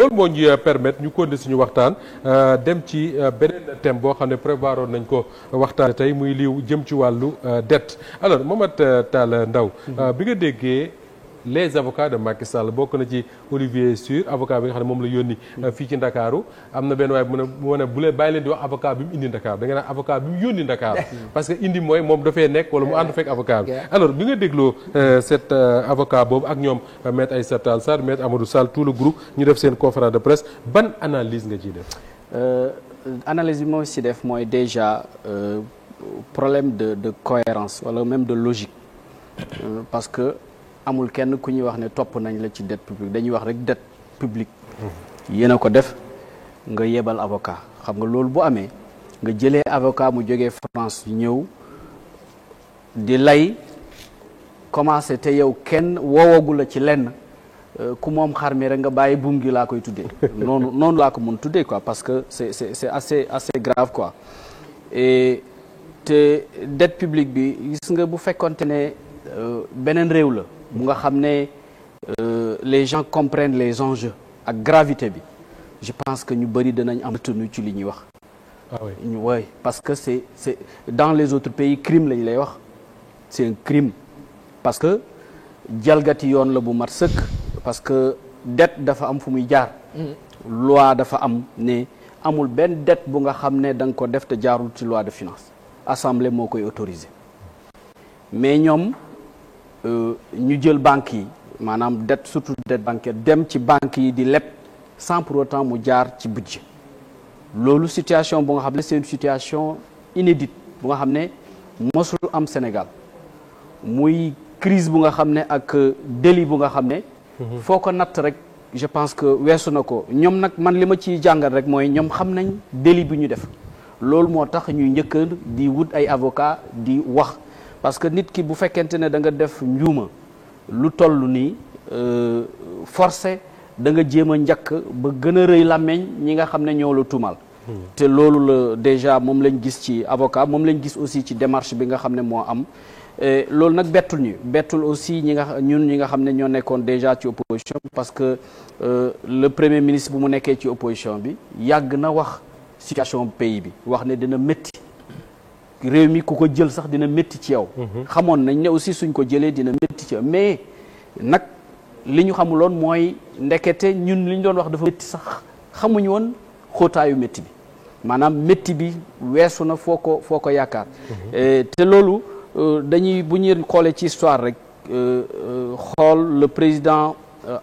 loolu moo ñu permettre ñu continuer suñu waxtaan dem ci beneen thème boo xam ne prévoir nañ ko waxtaan tey muy liw jëm ci wàllu dette alors Mamadou Talla Ndao bi nga déggee les avocats de Macky Sall bokk na ci Olivier Sur avocat bi nga xam ne moom la yónni fii ci Ndakaaru am na benn waaye mu ne bu leen bàyyi leen di wax avocat bi mu indi Ndakaaru da nga naan avocat bi mu yónni Ndakaaru parce que indi mooy moom dafay nekk wala mu ànd fekk avocat bi alors bi nga dégloo cet avocat boobu ak ñoom maître Aïssata Tall Sall maître Amadou Sall tout le groupe ñu def seen conférence de presse ban analyse nga ciy def analyse bi moo ci def mooy déjà problème de cohérence wala même de logique parce que amul kenn ku ñuy wax ne topp nañ la ci dette publique dañuy wax rek dette publique yéen a ko def nga yebal avocat xam nga loolu bu amee nga jëlee avocat mu jógee France ñëw di lay commencé te yow kenn woowagu la ci lenn ku moom xar mi rek nga bàyyi buum gi laa koy tuddee noonu laa ko mun tuddee quoi parce que c'est assez grave quoi et te dette publique bi gis nga bu fekkonte ne beneen réew la bu nga xam ne les gens comprennent les enjeux ak gravité bi je pense que ñu bëri danañ am retenu ci li ñuy wax oui parce que c'est dans les autres pays crime lañ lay wax c'est un crime parce que jalgati yoon la bu mat sëkk parce que dette dafa am fu muy jaar loi dafa am ne amul benn dette bu nga xam ne da nga ko def te jaarul ci loi de finance assemblée moo koy autorisé mais ñoom ñu jël banques yi maanaam dette surtout dette bancaire dem ci banques yi di leb sans pour autant mu jaar ci budget loolu situation bu nga xam ne c'est une situation inédite bu nga xam ne mosul am Sénégal muy crise bu nga xam ne ak délit bu nga xam ne foo ko natt rek je pense que weesu na ko ñoom nag man li ma ciy jàngal rek mooy ñoom xam nañ délit bi ñu def loolu moo tax ñuy njëkk di wut ay avocat di wax parce que nit ki bu fekkente ne da nga def njuuma lu toll nii forcé da nga jéem a njëkk ba gën a rëy làmmeñ ñi nga xam ne ñoo la tuumal te loolu la déjà moom lañ gis ci avocat moom lañ gis aussi ci démarche bi nga xam ne moo am loolu nag bettul aussi ñi nga xam ne ñoo nekkoon déjà ci opposition parce que le premier ministre bu mu nekkee ci opposition bi yàgg na wax situation pays bi wax ne dina métti réew mi ku ko jël sax dina métti ci yow xamoon nañ ne aussi suñ ko jëlee dina métti ci yow mais nag li ñu xamuloon mooy ndekete ñun li ñu doon wax dafa métti sax xamuñu woon xóotaayu métti bi maanaam métti bi weesu na foo ko yaakaar te loolu dañuy bu ñuy xoolee ci histoire rek xool le président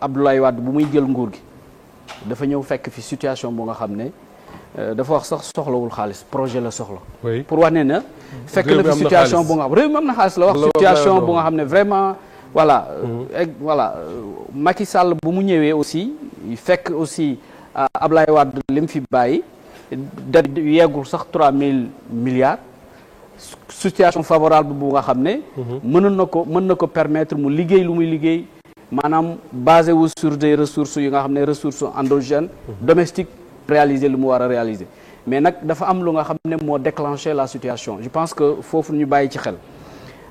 Abdoulaye Wade bu muy jël nguur gi dafa ñëw fekk fi situation bu nga xam ne dafa wax sax soxlawul xaalis projet la soxla pour wax ne na fekk na fi situation bu nga xam réew mi am na xaalis la wax situation bu nga xam ne vraiment voilà Macky Sall bu mu ñëwee aussi fekk aussi Abdoulaye Wade li mu fi bàyyi da yeggul sax 3000 milliards situation favorable bu nga xam ne mën na ko permettre mu liggéey lu muy liggéey maanaam basé wu sur des ressources yi nga xam ne ressources endogènes domestiques réaliser lu mu war a réaliser mais nag dafa am lu nga xam ne moo déclenché la situation je pense que foofu ñu bàyyi ci xel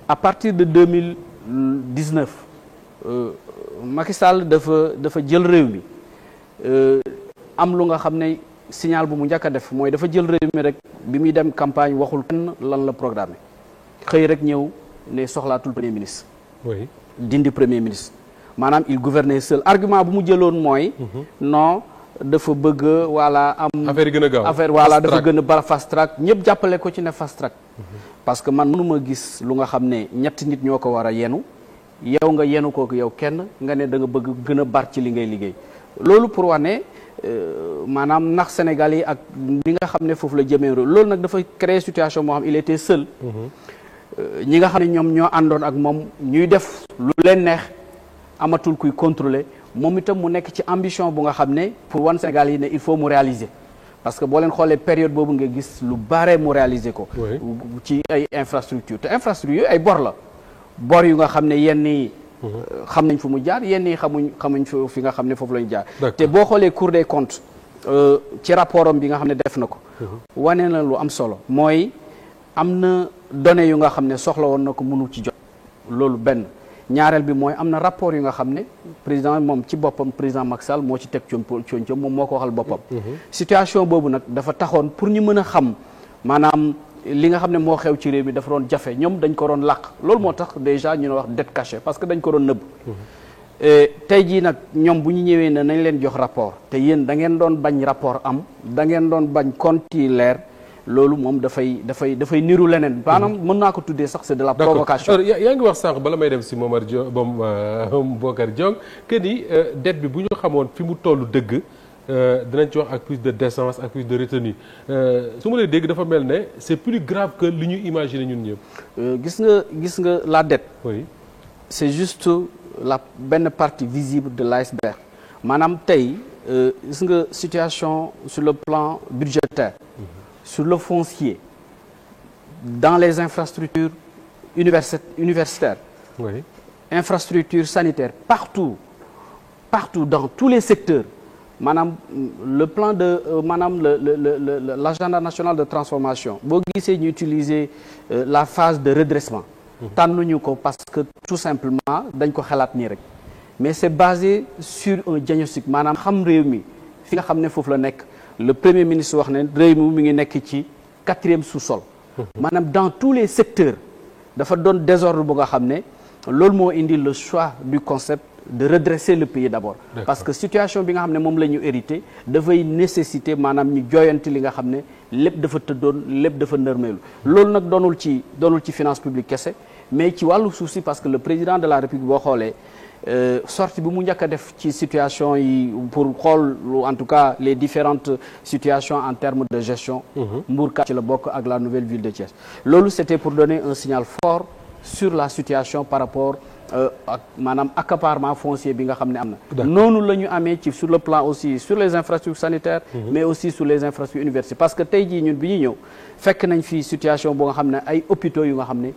à partir de 2019 Macky Sall dafa jël réew mi am lu nga xam ne signal bu mu njëkk a def mooy dafa jël réew mi rek bi muy dem campagne waxul kenn lan la programme xëy rek ñëw ne soxlaatul premier ministre dindi premier ministre maanaam il gouvernait seul argument bu mu jëloon mooy non dafa bëgg voilà am affaire yi gën a gaaw affaire voilà dafa gën a bara fast track ñëpp jàppale ko ci ne fast track parce que man mënuma gis lu nga xam ne ñetti nit ñoo ko war a yenu yow nga yenu kooku yow kenn nga ne da nga bëgg gën a bar ci li ngay liggéey loolu pour wax ne maanaam nax Sénégal yi ak li nga xam ne foofu la jëmee loolu nag dafa créer situation moo xam il était seul ñi nga xam ne ñoom ñoo àndoon ak moom ñuy def lu leen neex amatul kuy contrôler moom itam mu nekk ci ambition bu nga xam ne pour wan Sénégal yi ne il faut mu réaliser parce que boo leen xoolee période boobu nga gis lu bare mu réaliser ko ci ay infrastructure te infrastructure ay bor la bor yu nga xam ne yenn yi xam nañ fu mu jaar yenn yi xamuñ fi nga xam ne foofu lañu jaar te boo xoolee Cour des comptes ci rapport am bi nga xam ne def na ko wane na lu am solo mooy am na données yu nga xam ne soxla woon na ko mënul ci jot loolu benn ñaareel bi mooy am na rapport yu nga xam ne président moom ci boppam président Macky Sall moo ci teg coom moom moo ko waxal boppam. situation boobu nag dafa taxoon pour ñu mën a xam maanaam li nga xam ne moo xew ci réew mi dafa doon jafe ñoom dañ ko doon làq loolu moo tax déjà ñu ne wax dette cachée parce que dañ ko doon nëbb. tey jii nag ñoom bu ñu ñëwee ne nañ leen jox rapport te yéen da ngeen doon bañ rapport am da ngeen doon bañ compte yi leer. loolu moom dafay niru leneen maanaam mën naa ko tuddee sax c'est de la provocation. yaa ngi wax sànq bala may dem si Momar Diong Bocar Diong que ni dette bi bu ñu xamoon fi mu tollu dëgg dinañ ci wax ak plus de décence ak plus de retenue su ma lay dégg dafa mel ne c'est plus grave que li ñu imaginer ñun ñëpp. gis nga la dette. oui c'est juste la benn partie visible de l'iceberg maanaam tey gis nga situation sur le plan budgétaire. Sur le foncier, dans les infrastructures universitaires, oui. Infrastructures sanitaires, partout dans tous les secteurs, le plan de l'agenda national de transformation, boo gisee ñu utiliser la phase de redressement. tànnuñu ko parce que tout simplement dañ ko xalaat nii rek mais c'est basé sur un diagnostic maanaam xam réew mi fi nga xam ne foofu la nekk. Le premier ministre wax ne réew mi ngi nekk ci 4e sous-sol. maanaam dans tous les secteurs dafa doon désordre bu nga xam ne loolu moo indi le choix du concept de redresser le pays d'abord. Parce que situation bi nga xam ne moom la ñu hérité dafay nécessiter maanaam ñu jooyanti li nga xam ne lépp dafa tëddoon lépp dafa nërmeelu. loolu nag doonul ci finance publique kese mais ci wàllu suuf si parce que le président de la République boo xoolee. sortie bi mu njëkk a def ci situation yi pour xool en tout cas les différentes situations en termes de gestion. Mbourkat ci la bokk ak la nouvelle ville de Thiès. loolu c'était pour donner un signal fort sur la situation par rapport ak maanaam accaparement foncier bi nga xam ne am na. noonu la ñu amee ci sur le plan aussi sur les infrastructures sanitaires. mais aussi sur les infrastructures universitaires parce que tey jii ñun bi ñuy ñëw fekk nañ fi situation bu nga xam ne ay hôpitaux yu nga xam ne.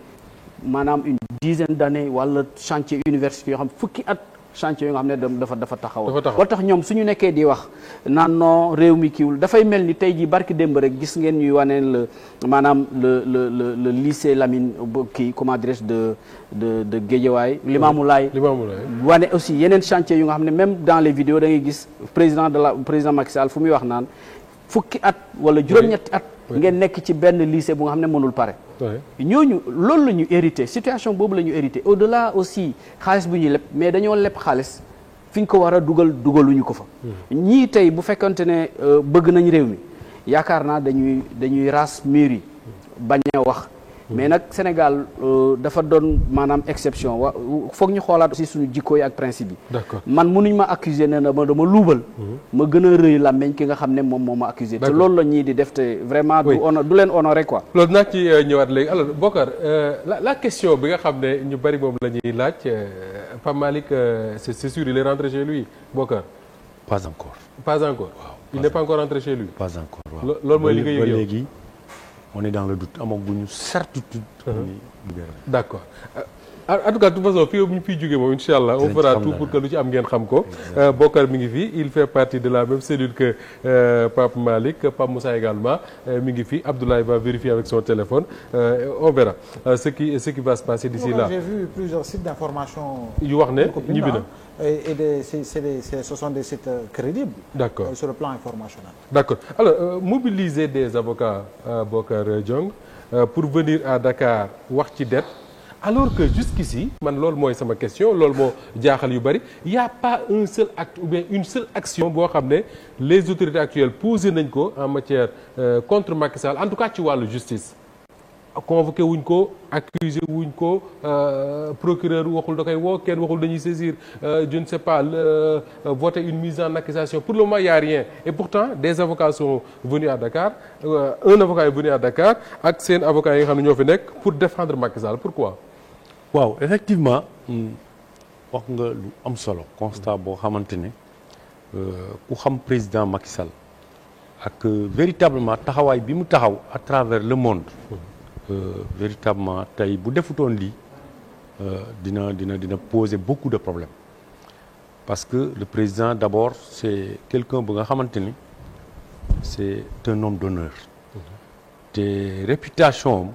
maanaam une dizaine d'années wala chantier université yoo xam fukki at chantier yoo nga xam ne dafa taxaw ba tax ñoom suñu nekkee di wax naan non réew mi kiiwul dafay mel ni tey jii barki démb rek gis ngeen ñuy waneen le lycée Lamine kii comment dirais-je de Guédiawaye Limamoulaye wane aussi yeneen chantier yu nga xam ne même dans les vidéos da ngay gis président Macky Sall fu muy wax naan fukki at wala juróom-ñetti at ngeen nekk ci benn lycée bu nga xam ne mënul pare ñooñu loolu la ñu hérité situation boobu la ñu hérité au-delà aussi xaalis bu ñuy leb mais dañoo leb xaalis fi ñu ko war a dugaluñu ko fa ñii tey bu fekkante ne bëgg nañ réew mi yaakaar naa dañuy ras mur yi bañ a wax mais nag Sénégal dafa doon maanaam exception foog ñu xoolaat aussi suñu jikko yi ak principe yi. d'accord man mënuñ ma accuser ne na dama luubal. ma gën a rëy làmmeñ ki nga xam ne moom moo ma accuser te loolu la ñii di def te vraiment. du leen honoré quoi. loolu naa ci ñëwaat léegi alors Bocar la question bi nga xam ne ñu bari moom la ñuy laaj Pape Malick c'est sûr il est rentré chez lui Bocar. pas encore. waaw il n'est pas encore rentré chez lui. pas encore waaw loolu mooy li nga yëg yow léegi. on est dans le doute amaguñu certitude. d'accord en tout cas de toute façon fii ñu fiy jógee moom incha allah on fera tout pour que lu ci am ngeen xam ko. Bocar mi ngi fi il fait partie de la même cellule que Pape Malick Pape Moussa également mi ngi fi Abdoulaye va vérifier avec son téléphone on verra ce qui va se passer d'ici là. J'ai vu plusieurs sites d'information. yu wax ne ñibbi na. Ce sont des sites crédibles. D'accord. Sur le plan informationnel. D'accord. Alors mobiliser des avocats Bocar Diong pour venir à Dakar wax ci dette alors que jusqu'ici man loolu mooy sama question loolu moo jaaxal yu bari il y a pas un seul acte ou bien une seule action boo xam ne les autorités actuelles posé nañ ko en matière contre Macky Sall en tout cas ci wàllu justice. convoqué wuñ ko accusé wuñ ko procureur waxul da koy woo kenn waxul dañuy saisir je ne sais pas voter une mise en accusation pour le moment il y a rien et pourtant des avocats sont venus à Dakar un avocat est venu à Dakar ak seen avocats yi nga xam ne ñoo fi nekk pour défendre Macky Sall pourquoi. waaw effectivement wax nga lu am solo constat boo xamante ne ku xam président Macky Sall ak véritablement taxawaay bi mu taxaw à travers le monde. Véritablement tey bu defutoon lii dina poser beaucoup de problèmes parce que le président d'abord c'est quelqu'un bu nga xamante ni c'est un homme d'honneur te réputation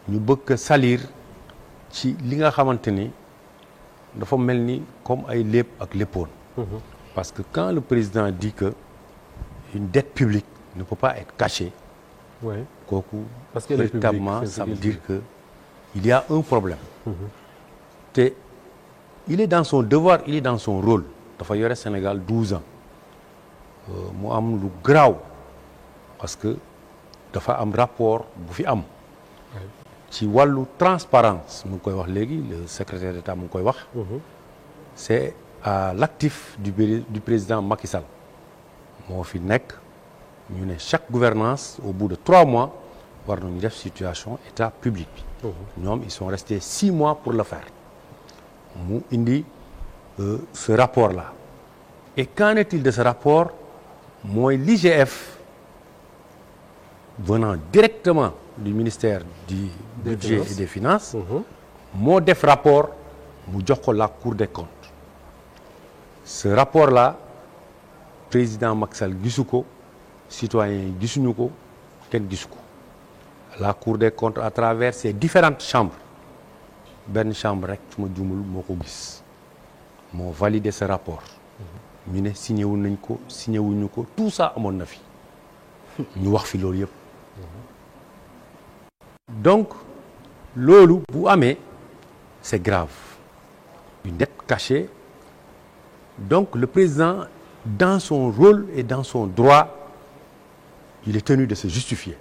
ñu bëgg a salir ci li nga xamante ni dafa mel ni comme ay léeb ak léppoon. Parce que quand le président dit que une dette publique ne peut pas être cachée. Oui. kooku Parce que véritablement ça veut dire que il y a un problème. te il est dans son devoir, il est dans son rôle. dafa yore Sénégal 12 ans mu am lu garaaw parce que dafa am rapport bu fi am. ci wàllu transparence mu ngi koy wax léegi le secrétaire d'État mu ngi koy wax. c'est à l'actif du président Macky Sall moo fi nekk ñu ne chaque gouvernance au bout de 3 mois war nañu def situation état public bi. ñoom ils sont restés 6 mois pour le faire mu indi ce rapport là et qu'en est-il de ce rapport mooy l'IGF venant directement du ministère du budget et des finances moo def rapport mu jox ko la Cour des comptes. Ce rapport là président Macky Sall gisu ko citoyens yi gisuñu ko kenn gisu ko la Cour des comptes à travers ses différentes chambres benn chambre rek su ma juumul moo ko gis moo validé ce rapport ñu ne signé wu nañ ko signé wuñu ko tout ça amoon na fi ñu wax fi loolu yëpp donc loolu bu amee c'est grave une dette cachée. Donc le président dans son rôle et dans son droit il est tenu de se justifier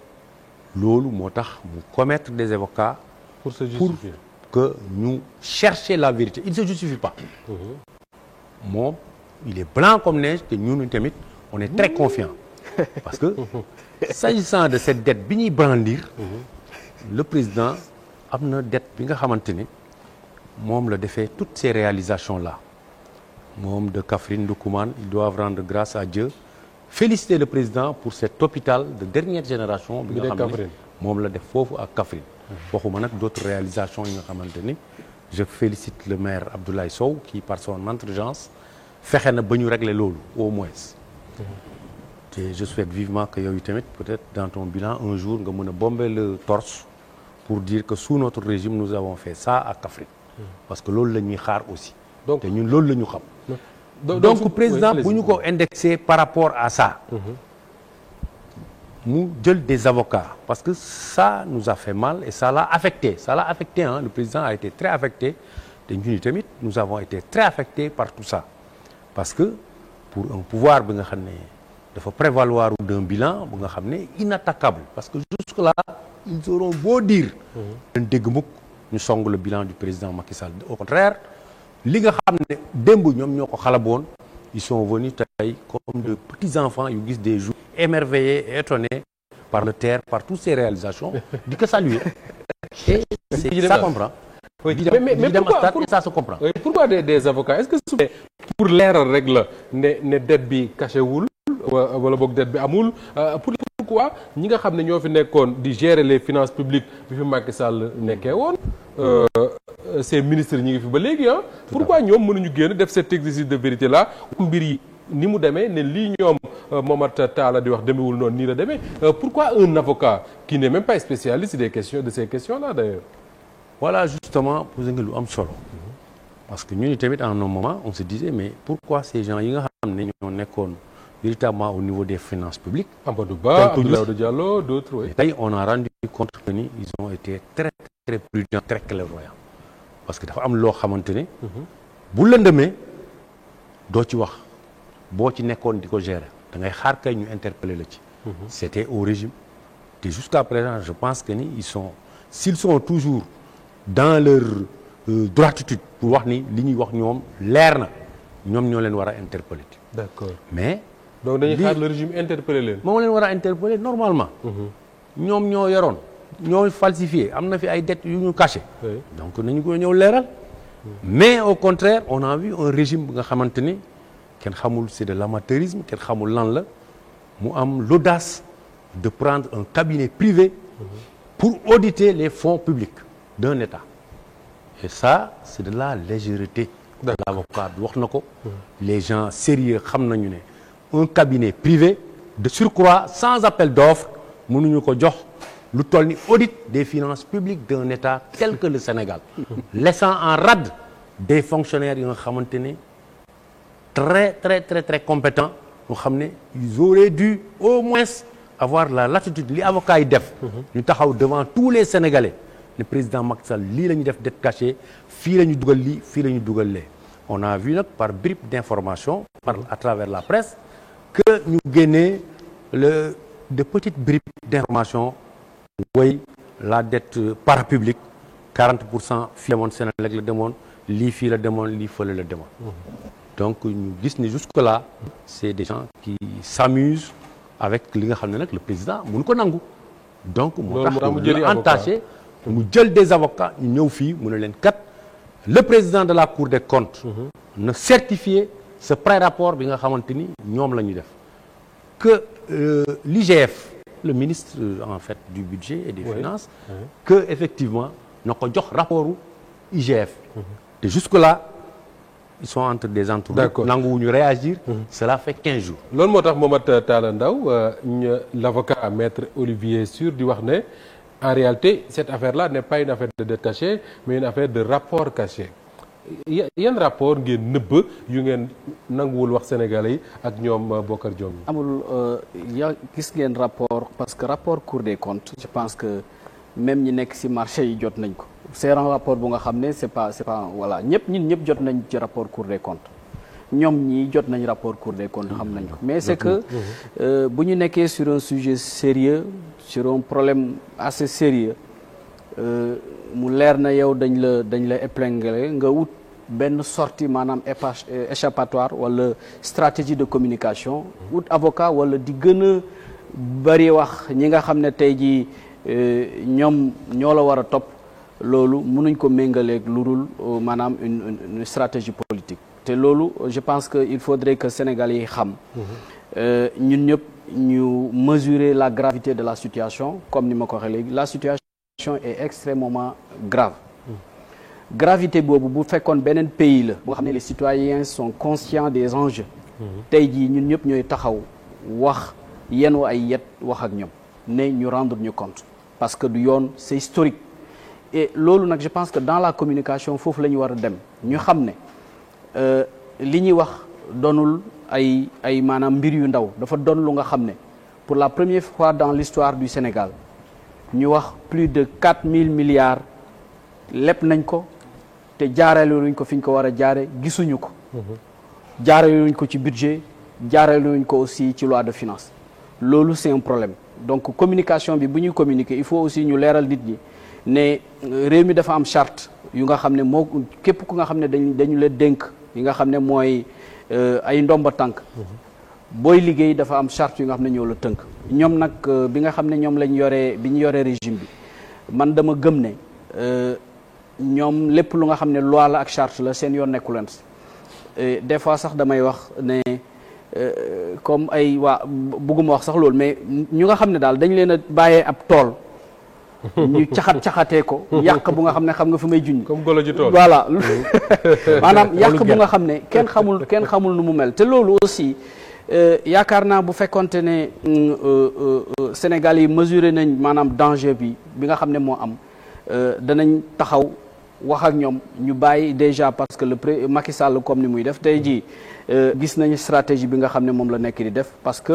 loolu moo tax mu commettre des avocats pour se justifier que ñu chercher la vérité il ne se justifie pas moom il est blanc comme neige te ñun tamit on est très confiant parce que s'agissant de cette dette bi ñuy brandir le président am na dette bi nga xamante ni moom la defee toutes ces réalisations là moom de Kaffrine de Kouman ils doivent rendre grâce à Dieu féliciter le président pour cet hôpital de dernière génération bi nga xam ne moom la def foofu ak Kaffrine waxuma nag d'autres réalisations yi nga xamante ni je félicite le maire Abdoulaye Sow qui par son intelligence fexe na ba ñu régler loolu au moins te je souhaite vivement que yow tamit peut-être dans ton bilan un jour nga mën a bomber le torse pour dire que sous notre régime nous avons fait ça à Kaffrine parce que loolu la ñuy xaar aussi te ñun loolu la ñu xam donc président bu ñu ko indexé par rapport à ça mu jël des avocats parce que ça nous a fait mal et ça l'a affecté hein le président a été très affecté te ñun tamit nous avons été très affectés par tout ça parce que pour un pouvoir bi nga xam ne dafa prévaloir d'un bilan bu nga xam ne inattaquable parce que jusque là ils auront beau dire leen dégg mukk ñu song le bilan du président Macky Sall au contraire li nga xam ne démb ñoom ñoo ko xalaboon ils sont venus tey comme de petits enfants yu gis des jours émerveillés et étonnés par le terre par toutes ces réalisations di ko saluer et ça comprend mais pourquoi ça se comprend pourquoi des avocats est-ce que pour leeral rek la ne dette bi caché wul wala boog dette bi amul pourquoi ñi nga xam ne ñoo fi nekkoon di gérer les finances publiques bi fi Macky Sall nekkee woon ces ministres ñi ngi fi ba léegi pourquoi ñoom mënuñu génn def cet exercice de vérité là mbir yi ni mu demee ne lii ñoom Momar Talla di wax demewul noonu nii la demee pourquoi un avocat qui n'est même pas spécialiste des questions de ces questions là d'ailleurs voilà justement posé nga lu am solo parce que ñun tamit en un moment on se disait mais pourquoi ces gens yi nga xam ne ñoo nekkoon véritablement au niveau des finances publiques Amadou Ba Abdoulaye Diallo d'autres oui tey on a rendu compte que ni ils ont été très très prudents très clairvoyants parce que dafa am loo xamante ne bu lëndëmee doo ci wax boo ci nekkoon di ko gérer da ngay xaar kay ñu interpeller la ci c'était au régime te jusqu'à présent je pense que ni s'ils sont toujours dans leur droititude pour wax ni li ñuy wax ñoom leer na ñoom ñoo leen war a interpeller d'accord mais donc dañuy xaar le régime interpeller leen moom leen war a interpeller normalement ñoom ñoo yoroon ñoo falsifié am na fi ay dettes yu ñu caché donc nañu ko ñëw leeral mais au contraire on a vu un régime bi nga xamante ni kenn xamul c'est de l'amateurisme kenn xamul lan la mu am l'audace de prendre un cabinet privé pour auditer les fonds publics d'un État et ça c'est de la légèreté l'avocat bi wax na ko les gens sérieux xam nañu ne un cabinet privé de surcroît sans appel d'offres mënuñu ko jox lu toll ni audit des finances publiques d'un État tel que le Sénégal laissant en rade des fonctionnaires yi nga xamante ne très compétents yoo xam ne ils auraient dû au moins avoir la latitude li avocat yi def. ñu taxaw devant tous les Sénégalais le président Macky Sall lii la ñu def dette cachée fii la ñu dugal lii fii la ñu dugal lee. On a vu nag par bribes d'information à travers la presse que ñu génnee de petites bribes d'information woy la dette parapublique 40% fii la demoon Sénélec la demoon lii fii la demoon lii fële la demoon. Donc ñu gis ne jusque là c'est des gens qui s'amusent avec li nga xam ne nag le président mënu ko nangu. donc moo tax mu entaché mu jël des avocats ñu ñëw fii mu ne leen kat le président de la Cour des comptes na certifier ce pré-rapport bi nga xamante ni ñoom la ñu def que l'IGF le ministre en fait du budget et des finances que effectivement na ko jox rapportu IGF te jusque là ils sont entre des entourloups nanguwuñu réagir cela fait 15 jours loolu moo tax Momath Talla Ndao l'avocat maître Olivier Sur di wax ne en réalité cette affaire-là n'est pas une affaire de dette cachée mais une affaire de rapport caché yan rapport ngeen nëbb yu ngeen nanguwul wax sénégalais yi ak ñoom Bokar Diome amul gis ngeen rapport parce que rapport Cour des comptes je pense que même ñi nekk ci marché yi jot nañ ko c'est un rapport bu nga xam ne c'est pas voilà ñëpp jot nañ ci rapport Cour des comptes ñoom ñii jot nañ rapport Cour des comptes xam nañ ko mais c'est que bu ñu nekkee sur un sujet sérieux sur un problème assez sérieux mu leer na yow dañ la épingler nga wut benn sortie maanaam échappatoire wala stratégie de communication wut avocat wala di gën a bari wax ñi nga xam ne tey jii ñoom ñoo la war a topp loolu mënuñ ko méngaleeg lu dul maanaam une stratégie politique te loolu je pense que il faudrait que Sénégalais yi xam ñun ñëpp ñu mesurer la gravité de la situation comme ni ma ko waxee léegi la situation est extrêmement grave gravité boobu bu fekkoon beneen pays la boo xam ne les citoyens sont conscients des enjeux tey jii ñun ñëpp ñooy taxaw wax yenn ay yet wax ak ñoom ne ñu rendre ñu compte parce que du yoon c'est historique et loolu nag je pense que dans la communication foofu la ñu war a dem ñu xam ne li ñuy wax doonul ay maanaam mbir yu ndaw dafa doon lu nga xam ne pour la première fois dans l'histoire du Sénégal ñu wax plus de 4000 milliards lépp nañ ko te jaareeluñ ko fi ñu ko war a jaare gisuñu ko jaareeluñ ko ci budget jaareeluñ ko aussi ci loi de finances loolu c'est un problème donc communication bi bu ñuy communiquer il faut aussi ñu leeral nit ñi ne réew mi dafa am charte yu nga xam ne moo képp ku nga xam ne dañu la dénk yi nga xam ne mooy ay ndomba tànk booy liggéey dafa am charte yu nga xam ne ñoo la tënk ñoom nag bi nga xam ne ñoom lañ yoree bi ñu yoree régime bi man dama gëm ne ñoom lépp lu nga xam ne loi la ak charte la seen yoon nekku leen des fois sax damay wax ne comme ay waa bugguma wax sax loolu mais ñu nga xam ne daal dañ leen a bàyyee ab tool ñu caxatee ko yàq bu nga xam ne xam nga fi may juñ comme golo ji tool voilà maanaam yàq bu nga xam ne kenn xamul nu mu mel te loolu aussi yaakaar naa bu fekkonte ne Sénégal yi mesuré nañ maanaam danger bi nga xam ne moo am danañ taxaw wax ak ñoom ñu bàyyi déjà parce que le Macky Sall comme ni muy def tey jii gis nañu stratégie bi nga xam ne moom la nekk di def parce que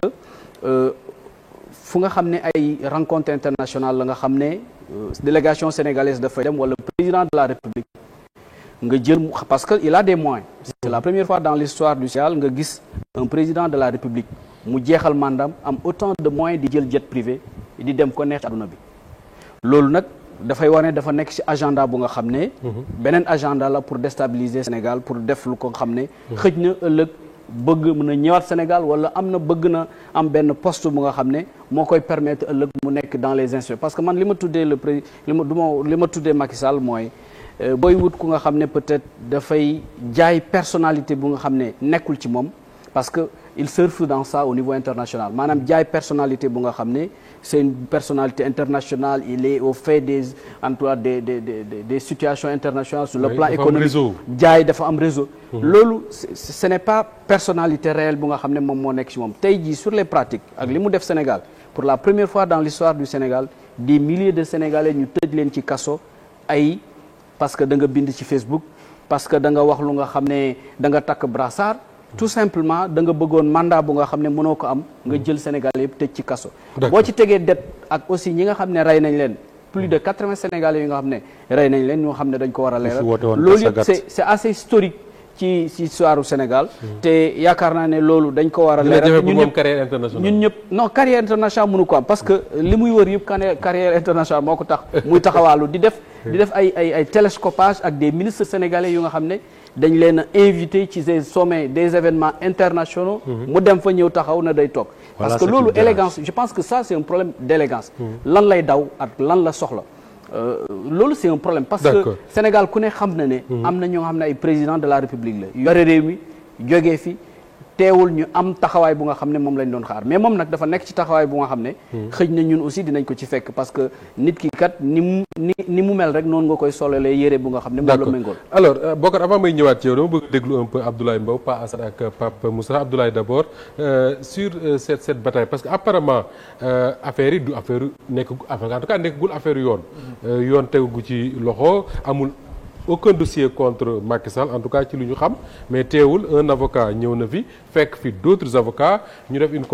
fu nga xam ne ay rencontre internationale la nga xam ne délégation sénégalaise dafay dem wala président de la République nga jël parce que il a des moyens c'est la première fois dans l'histoire du Sénégal nga gis un président de la République mu jeexal mandam am autant de moyens di jël jet privé di dem ko neex ci àdduna bi loolu nag dafay wane dafa nekk ci agenda bu nga xam ne beneen agenda la pour déstabiliser Sénégal pour def lu ko xam ne xëj na ëllëg bëgg mën a ñëwaat Sénégal wala bëgg na am benn poste bu nga xam ne moo koy permettre ëllëg mu nekk dans les institutions parce que man li ma tuddee li ma tuddee Macky Sall mooy booy wut ku nga xam ne peut-être dafay jaay personnalité bu nga xam ne nekkul ci moom parce que il surfe dans ça au niveau international maanaam jaay personnalité bu nga xam ne c'est une personnalité internationale il est au fait des situations internationales sur le plan économique jaay dafa am réseau loolu ce n'est pas personnalité réelle bu nga xam ne moom moo nekk ci moom tey jii sur les pratiques ak li mu def Sénégal pour la première fois dans l'histoire du Sénégal des milliers de Sénégalais ñu tëj leen ci kaso parce que da nga bind ci Facebook parce que da nga wax lu nga xam ne da nga takk brassard tout simplement da nga bëggoon mandat bu nga xam ne mënoo ko am nga jël Sénégal yëpp tëj ci kaso boo ci tegee dette ak aussi ñi nga xam ne rey nañ leen plus de 80 Sénégalais yi nga xam ne rey nañ leen ñoo xam ne dañ ko war a leeral loolu yëpp c'est assez historique ci histoire du Sénégal te yaakaar naa ne loolu dañ ko war a leeral ñun ñëpp non carrière internationale mënu ko am parce que li muy wër yëpp carrière internationale moo ko tax muy taxawaalu di def ay télescopage ak des ministres sénégalais yu nga xam ne dañ leen a invité ci des sommets des événements internationaux mu dem fa ñëw taxaw na day toog parce que loolu élégance je pense que ça c'est un problème d'élégance lan lay daw ak lan la soxla loolu c'est un problème parce que Sénégal ku ne xam na ne am na ñoo xam ne ay président de la République la yore réew mi jógee fi teewul ñu am taxawaay bu nga xam ne moom lañ doon xaar mais moom nag dafa nekk ci taxawaay bu nga xam ne xëj na ñun aussi dinañ ko ci fekk parce que nit ki kat ni mu mel rek noonu nga koy sololee yére bu nga xam ne moom la méngool alors Bokar avant may ñëwaat ci yow dama bëgg déglu un peu Abdoulaye Mbow Pa Assane ak Pape Moussa Abdoulaye d'abord sur cette bataille parce que apparemment affaire yi du affaire en tout cas nekkagul affaire yoon tegugu ci loxo amul aucun dossier contre Macky Sall en tout cas ci lu ñu xam mais teewul un avocat ñëw na fi fekk fi d'autres avocats ñu def une